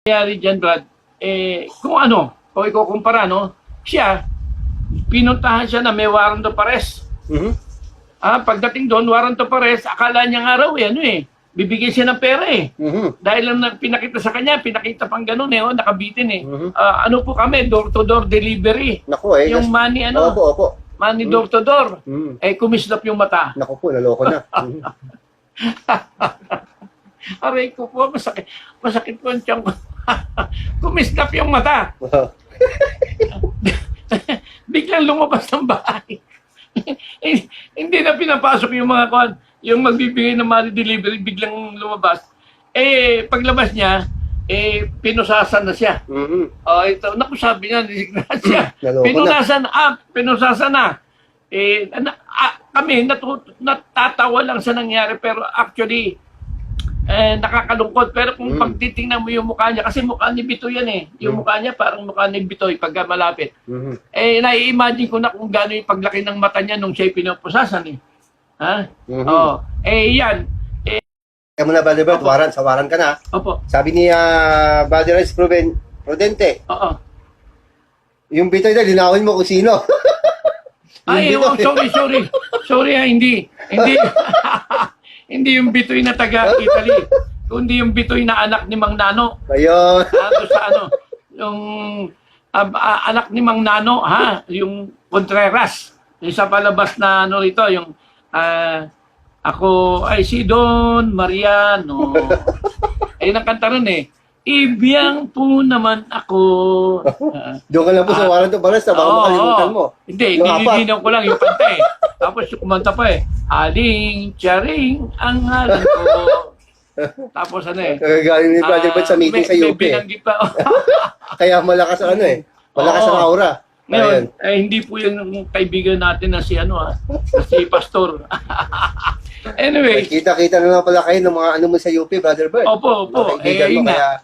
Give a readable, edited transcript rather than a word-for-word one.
nangyari dyan, Brad, kung ano, o ikukumpara, no, siya, pinuntahan siya na may warrant of arrest. Pagdating doon, warrant of arrest, akala niya nga raw, bibigyan siya ng pera Dahil lang pinakita sa kanya, pinakita pang ganun nakabitin ano po kami, door-to-door delivery. Naku Yung money, Opo. money door-to-door. Kumislap yung mata. Naku po, naloko na. Aray ko po, masakit po ang tiyan ko. Kumislap yung mata. Biglang lumabas ng bahay. Hindi na pinapasok yung mga yung magbibigay ng money delivery, biglang lumabas. Paglabas niya, pinusasan na siya. Ito, naku, sabi niya, siya. Pinusasan na. Kami, natatawa lang sa nangyari, pero actually, nakakalungkot. Pero kung pagtitingnan mo yung mukha niya, kasi mukha ni Bitoy yan Yung mukha niya parang mukha ni Bitoy pagka malapit. Nai-imagine ko na kung gano'n yung paglaki ng mata niya nung siya'y pinupusasan yan. Kaya mo na, Brother Bert, sa waran ka na. Opo. Sabi ni Brother Rice Prudente, Oo. yung Bitoy na, linawin mo kung sino. Sorry hindi. Hindi yung Bitoy na taga-Italy, kundi yung Bitoy na anak ni Mang Nano. Ayun. Yung anak ni Mang Nano, yung Contreras. Yung sa palabas na rito, yung ako ay si Don Mariano. Ayun ang kanta nun Ibiyang po naman ako. Doon ka lang po sa waran to para sa baka makalimutan mo. Hindi, nililinaw ko lang yung kanta Tapos yung kumanta pa Aling Charing ang ngalan ko. Tapos Kagagaling ni Brother Bert sa meeting sa UP. May binanggit pa. Kaya malakas ang malakas ang aura. Ngayon, hindi po yung kaibigan natin na si si Pastor. Anyway. Kita-kita na lang pala kayo ng mga mo sa UP, Brother Bert. Opo. Kaibigan mo, kaya